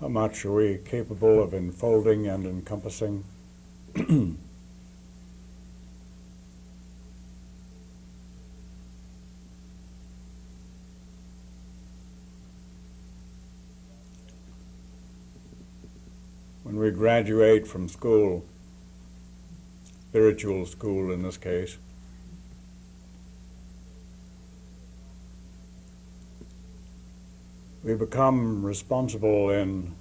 How much are we capable of enfolding and encompassing? When we graduate from school, spiritual school in this case, we become responsible in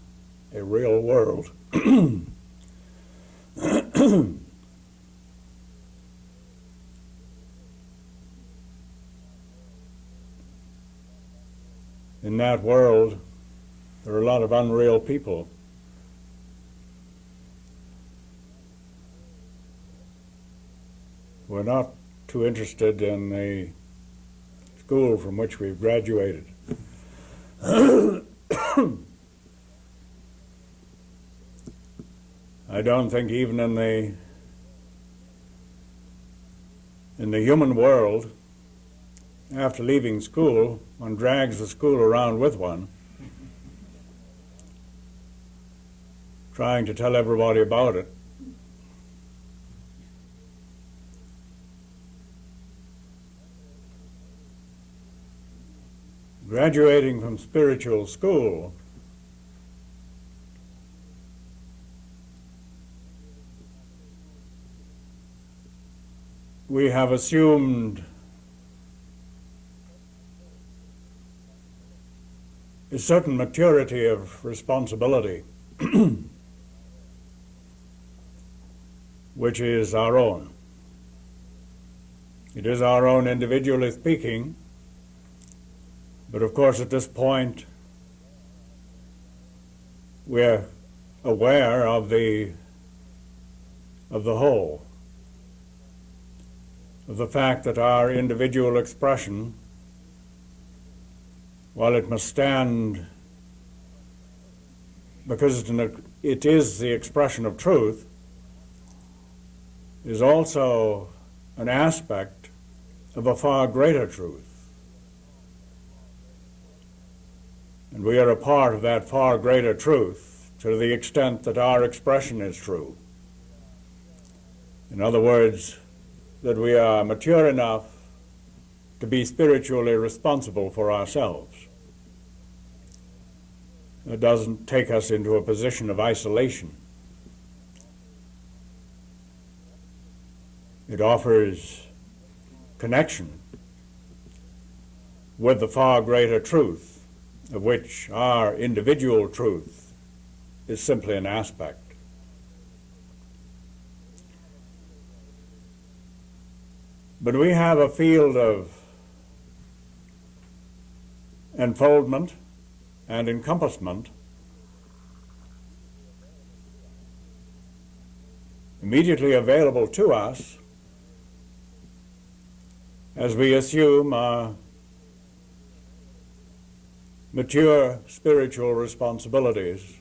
a real world. In that world, there are a lot of unreal people. We're not too interested in the school from which we've graduated. I don't think even in the human world, after leaving school, one drags the school around with one, trying to tell everybody about it. Graduating from spiritual school we have assumed a certain maturity of responsibility, which is our own. It is our own individually speaking, but of course at this point we're aware of the whole, of the fact that our individual expression, while it must stand because it is the expression of truth, is also an aspect of a far greater truth. And we are a part of that far greater truth to the extent that our expression is true. In other words, that we are mature enough to be spiritually responsible for ourselves. It doesn't take us into a position of isolation. It offers connection with the far greater truth, of which our individual truth is simply an aspect. But we have a field of enfoldment and encompassment immediately available to us as we assume our mature spiritual responsibilities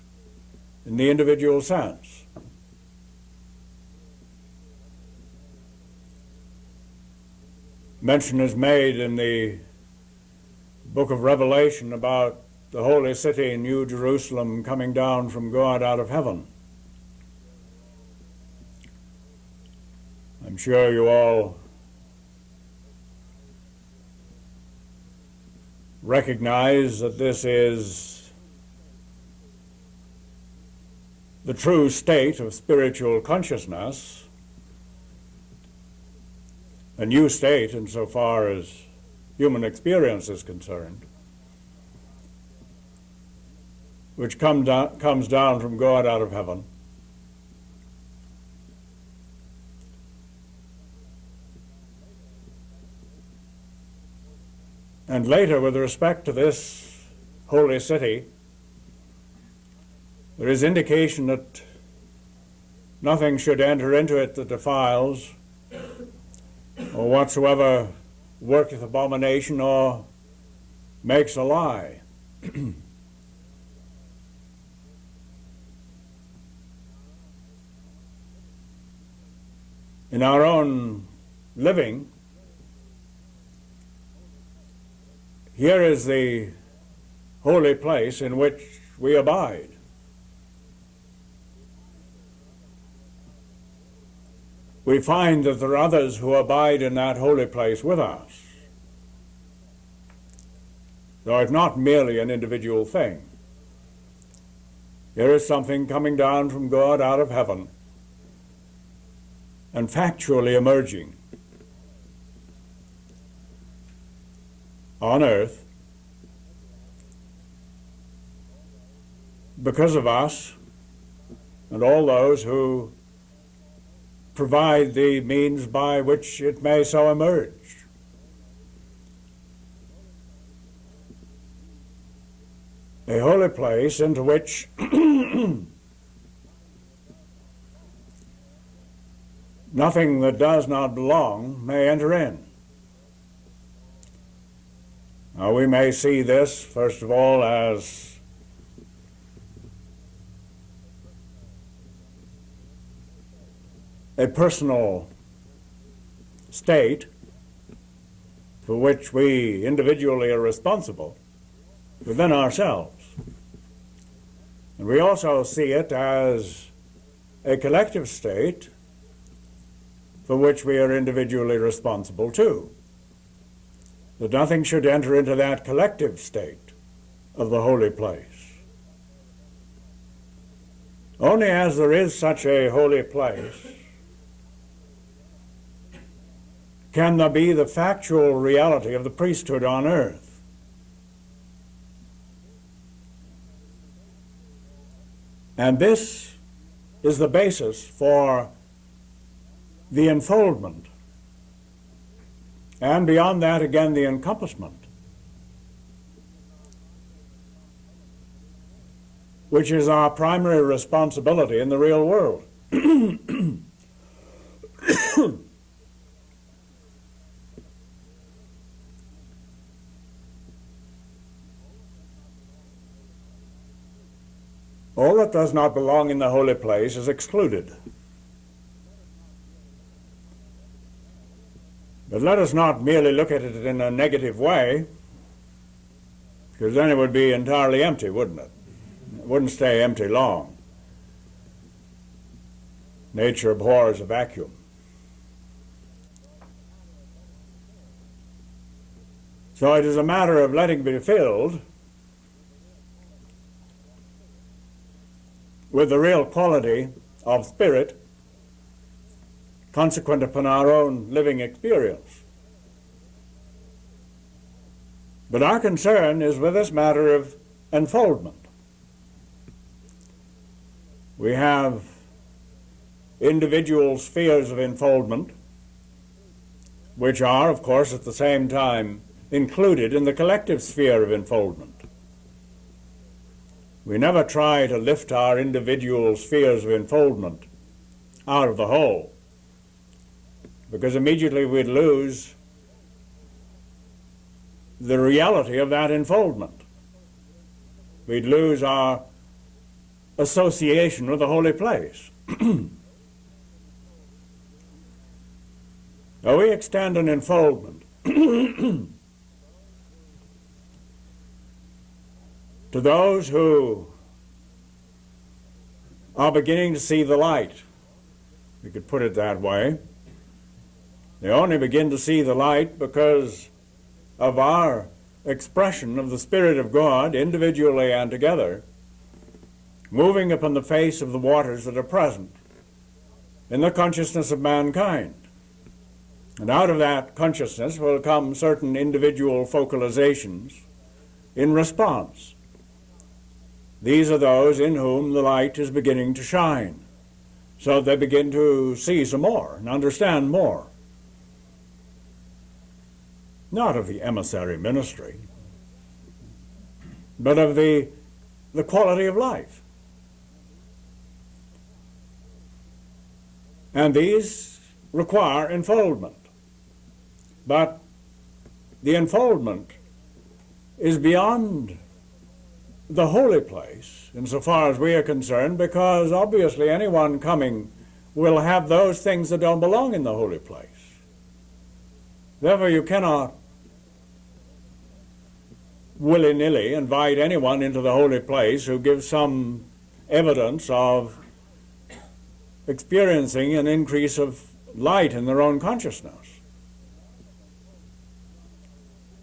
in the individual sense. Mention is made in the book of Revelation about the holy city, New Jerusalem, coming down from God out of heaven. I'm sure you all recognize that this is the true state of spiritual consciousness, a new state insofar as human experience is concerned, which comes down from God out of heaven. And later, with respect to this holy city, there is indication that nothing should enter into it that defiles, or whatsoever worketh abomination or makes a lie. In our own living, here is the holy place in which we abide. we find that there are others who abide in that holy place with us. So it's not merely an individual thing. There is something coming down from God out of heaven and factually emerging on earth because of us and all those who provide the means by which it may so emerge. A holy place into which nothing that does not belong may enter in. Now we may see this, first of all, as a personal state for which we individually are responsible within ourselves. And we also see it as a collective state for which we are individually responsible too. That nothing should enter into that collective state of the holy place. Only as there is such a holy place can there be the factual reality of the priesthood on earth. And this is the basis for the enfoldment, and beyond that again the encompassment, which is our primary responsibility in the real world. All that does not belong in the holy place is excluded. But let us not merely look at it in a negative way, because then it would be entirely empty, wouldn't it? It wouldn't stay empty long. Nature abhors a vacuum. So it is a matter of letting it be filled with the real quality of spirit consequent upon our own living experience. But our concern is with this matter of enfoldment. We have individual spheres of enfoldment, which are, of course, at the same time included in the collective sphere of enfoldment. We never try to lift our individual spheres of enfoldment out of the whole, because immediately we'd lose the reality of that enfoldment. We'd lose our association with the holy place. Now we extend an enfoldment to those who are beginning to see the light. We could put it that way. They only begin to see the light because of our expression of the Spirit of God, individually and together, moving upon the face of the waters that are present in the consciousness of mankind. And out of that consciousness will come certain individual focalizations in response. These are those in whom the light is beginning to shine, so they begin to see some more and understand more. Not of the emissary ministry, but of the quality of life. And these require enfoldment. But the enfoldment is beyond the holy place, insofar as we are concerned, because obviously anyone coming will have those things that don't belong in the holy place. Therefore, you cannot willy-nilly invite anyone into the holy place who gives some evidence of experiencing an increase of light in their own consciousness.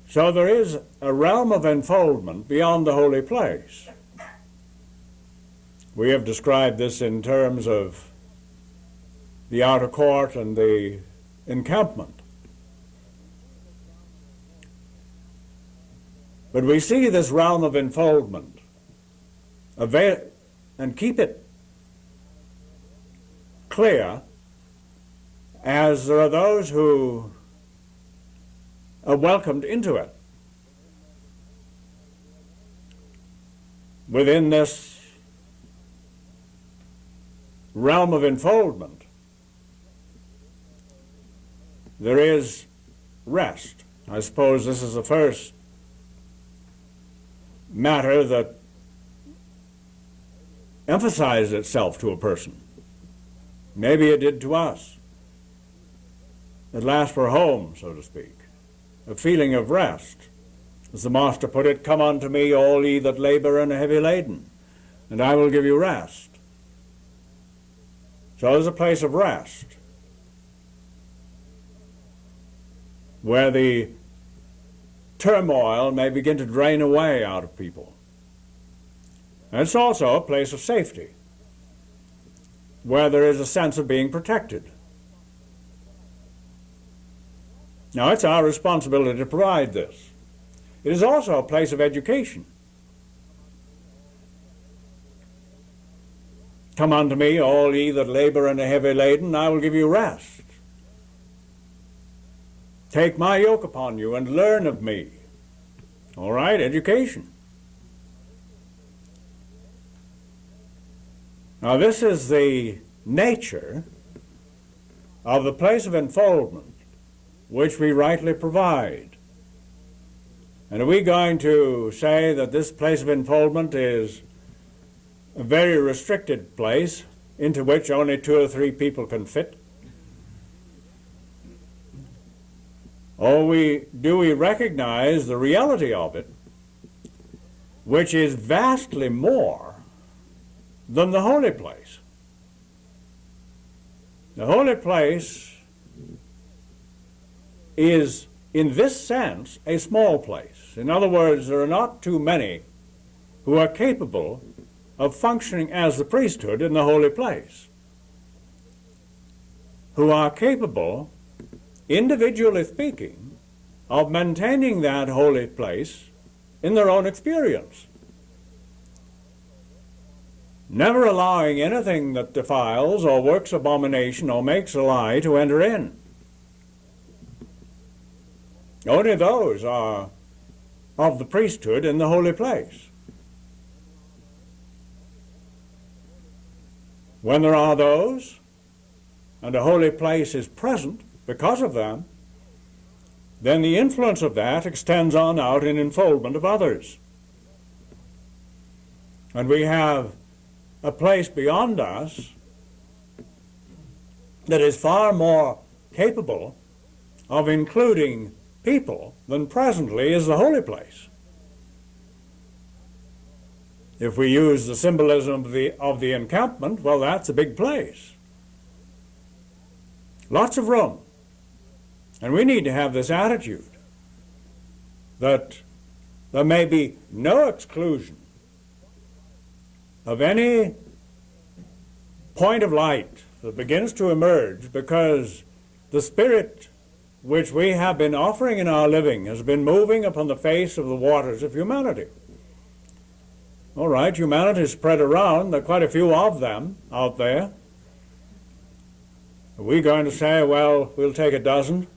So there is a realm of enfoldment beyond the holy place. We have described this in terms of the outer court and the encampment. But we see this realm of enfoldment, and keep it clear, as there are those who are welcomed into it. Within this realm of enfoldment, there is rest. I suppose this is the first matter that emphasized itself to a person. Maybe it did to us. At last we're home, so to speak, a feeling of rest. As the Master put it, "Come unto me, all ye that labor and are heavy laden, and I will give you rest." So there's a place of rest where the turmoil may begin to drain away out of people. And it's also a place of safety, where there is a sense of being protected. Now, it's our responsibility to provide this. It is also a place of education. "Come unto me, all ye that labor and are heavy laden, I will give you rest. Take my yoke upon you and learn of me." All right, education. Now, this is the nature of the place of enfoldment which we rightly provide. And are we going to say that this place of enfoldment is a very restricted place into which only 2 or 3 people can fit? Or do we recognize the reality of it, which is vastly more than the holy place? The holy place is, in this sense, a small place. In other words, there are not too many who are capable of functioning as the priesthood in the holy place, who are capable, individually speaking, of maintaining that holy place in their own experience, never allowing anything that defiles or works abomination or makes a lie to enter in. Only those are of the priesthood in the holy place. When there are those, and a holy place is present because of them, then the influence of that extends on out in enfoldment of others. And we have a place beyond us that is far more capable of including people than presently is the holy place. If we use the symbolism of the encampment, well, that's a big place. Lots of room. And we need to have this attitude that there may be no exclusion of any point of light that begins to emerge, because the Spirit which we have been offering in our living has been moving upon the face of the waters of humanity. All right, humanity is spread around. There are quite a few of them out there. Are we going to say, well, we'll take a dozen?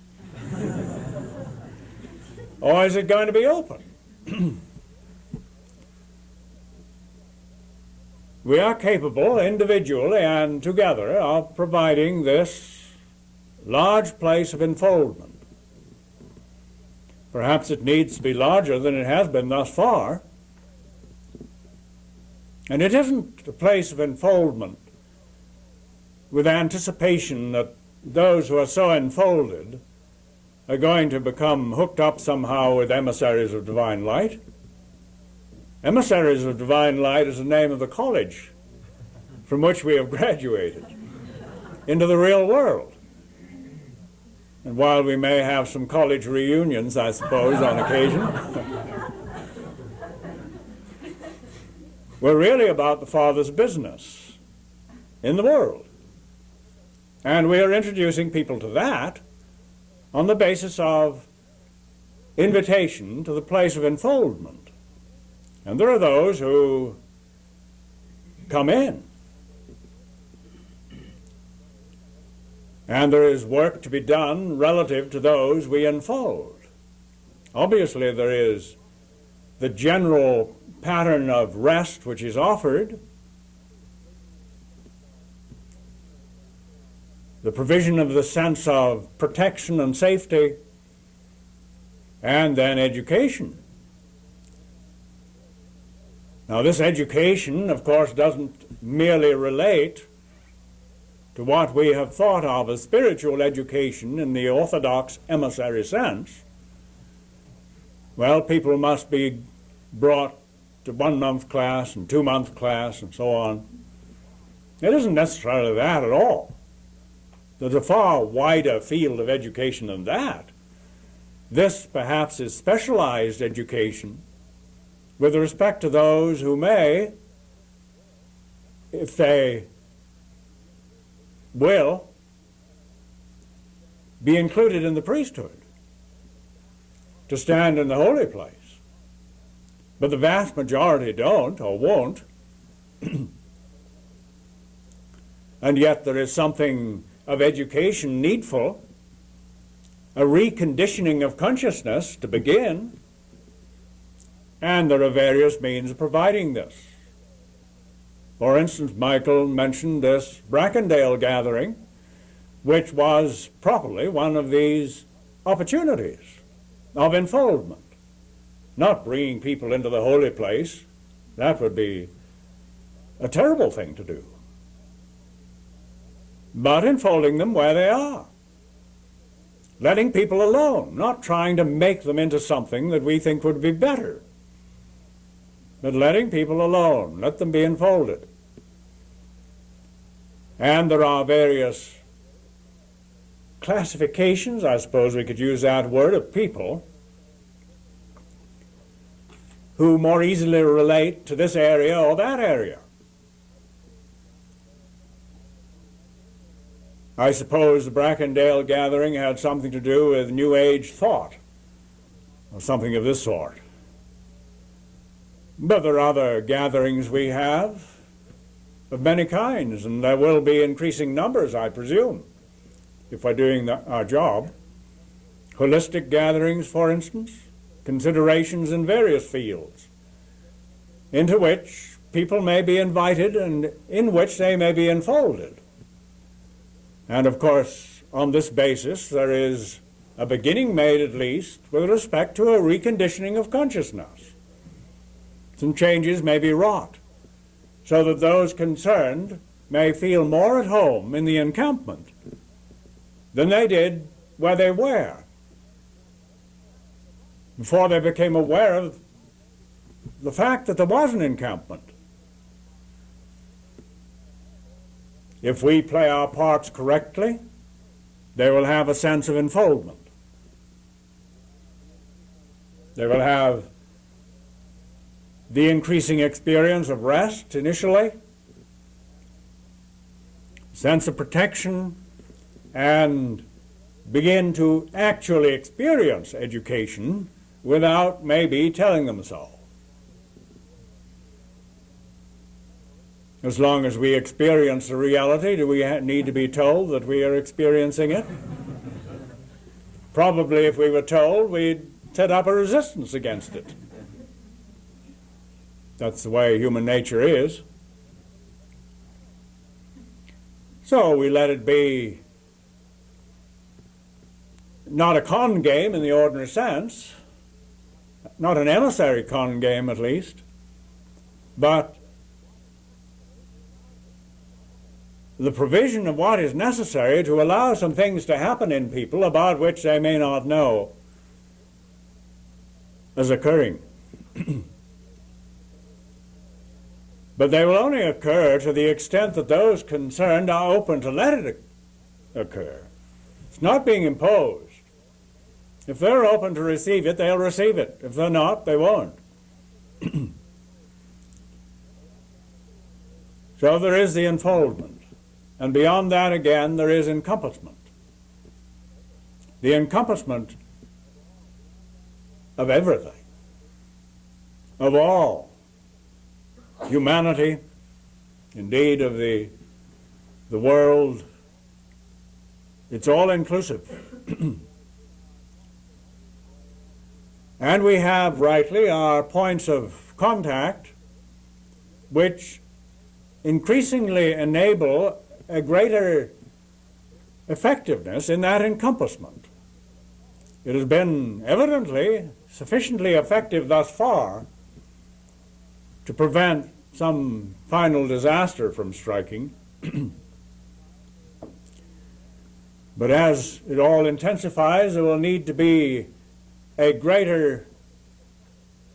Or is it going to be open? We are capable, individually and together, of providing this large place of enfoldment. Perhaps it needs to be larger than it has been thus far. And it isn't a place of enfoldment with anticipation that those who are so enfolded are going to become hooked up somehow with emissaries of divine light. Emissaries of divine light is the name of the college from which we have graduated into the real world. And while we may have some college reunions, I suppose, on occasion, we're really about the Father's business in the world. And we are introducing people to that on the basis of invitation to the place of enfoldment. And there are those who come in. And there is work to be done relative to those we enfold. Obviously, there is the general pattern of rest which is offered, the provision of the sense of protection and safety, and then education. Now, this education, of course, doesn't merely relate to what we have thought of as spiritual education in the orthodox emissary sense. Well, people must be brought to 1-month class and 2-month class and so on. It isn't necessarily that at all. There's a far wider field of education than that. This perhaps is specialized education with respect to those who may, if they will, be included in the priesthood to stand in the holy place. But the vast majority don't or won't. And yet there is something of education needful, a reconditioning of consciousness to begin, and there are various means of providing this. For instance, Michael mentioned this Brackendale gathering, which was properly one of these opportunities of enfoldment. Not bringing people into the holy place, that would be a terrible thing to do, but enfolding them where they are. Letting people alone, not trying to make them into something that we think would be better, but letting people alone, let them be enfolded. And there are various classifications, I suppose we could use that word, of people who more easily relate to this area or that area. I suppose the Brackendale gathering had something to do with New Age thought, or something of this sort. But there are other gatherings we have of many kinds, and there will be increasing numbers, I presume, if we're doing our job. Holistic gatherings, for instance, considerations in various fields, into which people may be invited and in which they may be enfolded. And of course, on this basis, there is a beginning made, at least, with respect to a reconditioning of consciousness. Some changes may be wrought, so that those concerned may feel more at home in the encampment than they did where they were, before they became aware of the fact that there was an encampment. If we play our parts correctly, they will have a sense of enfoldment. They will have the increasing experience of rest initially, sense of protection, and begin to actually experience education without maybe telling them so. As long as we experience the reality, do we need to be told that we are experiencing it? Probably if we were told, we'd set up a resistance against it. That's the way human nature is. So we let it be not a con game in the ordinary sense, not an emissary con game at least, but the provision of what is necessary to allow some things to happen in people about which they may not know as occurring. But they will only occur to the extent that those concerned are open to let it occur. It's not being imposed. If they're open to receive it, they'll receive it. If they're not, they won't. So there is the enfoldment. And beyond that, again, there is encompassment. The encompassment of everything, of all humanity, indeed of the world. It's all inclusive. And we have, rightly, our points of contact which increasingly enable a greater effectiveness in that encompassment. It has been evidently sufficiently effective thus far to prevent some final disaster from striking. But as it all intensifies, there will need to be a greater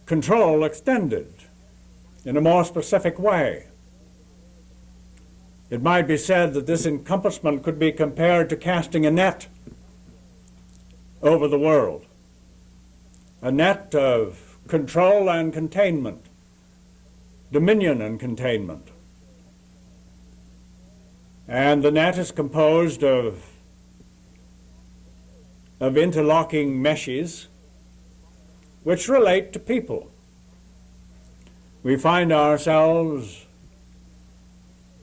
control extended in a more specific way. It might be said that this encompassment could be compared to casting a net over the world, a net of control and containment, dominion and containment. And the net is composed of interlocking meshes which relate to people. We find ourselves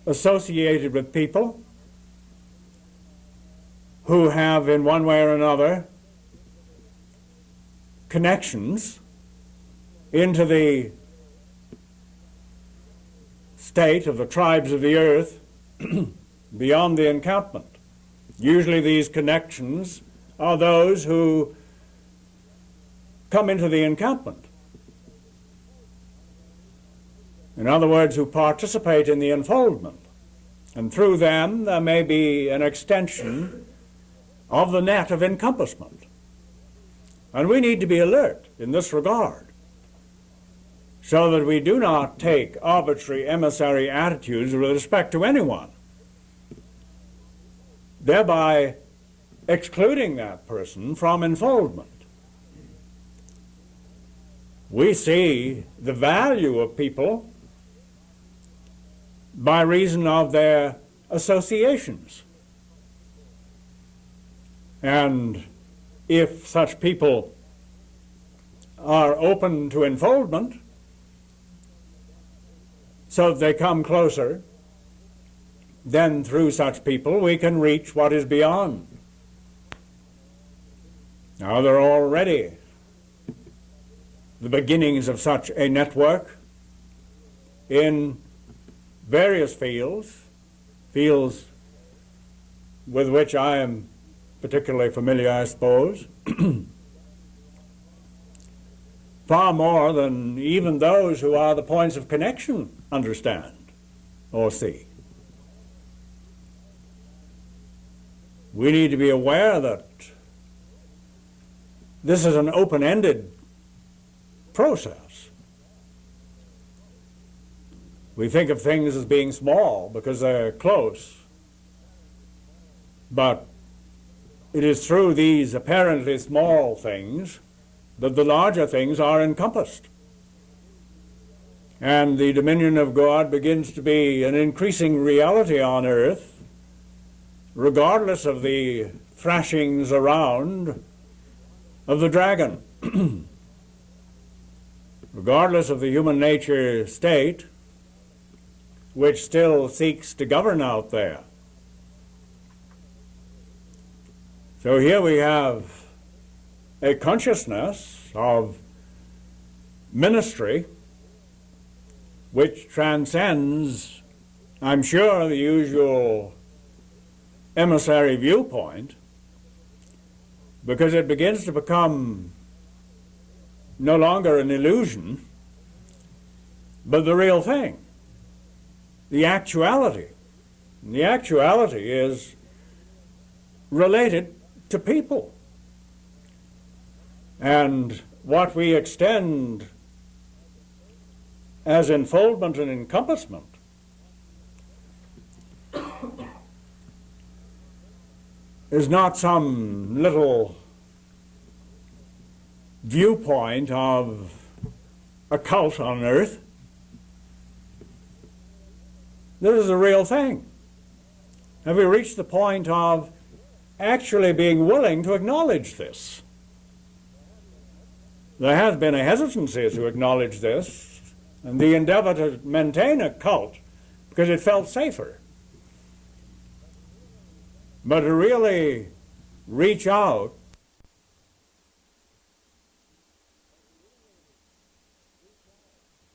associated with people who have, in one way or another, connections into the state of the tribes of the earth beyond the encampment. Usually these connections are those who come into the encampment. In other words, who participate in the enfoldment. And through them there may be an extension of the net of encompassment. And we need to be alert in this regard, so that we do not take arbitrary emissary attitudes with respect to anyone, thereby excluding that person from enfoldment. We see the value of people by reason of their associations. And if such people are open to enfoldment, so that they come closer, then through such people we can reach what is beyond. Now there are already the beginnings of such a network in various fields with which I am particularly familiar, I suppose, far more than even those who are the points of connection understand or see. We need to be aware that this is an open-ended process. We think of things as being small because they're close, but it is through these apparently small things that the larger things are encompassed. And the dominion of God begins to be an increasing reality on earth, regardless of the thrashings around of the dragon. Regardless of the human nature state, which still seeks to govern out there. So here we have a consciousness of ministry which transcends, I'm sure, the usual emissary viewpoint, because it begins to become no longer an illusion, but the real thing, the actuality. And the actuality is related to people. And what we extend as enfoldment and encompassment is not some little viewpoint of a cult on earth. This is a real thing. Have we reached the point of actually being willing to acknowledge this? There has been a hesitancy to acknowledge this, and the endeavor to maintain a cult because it felt safer. But to really reach out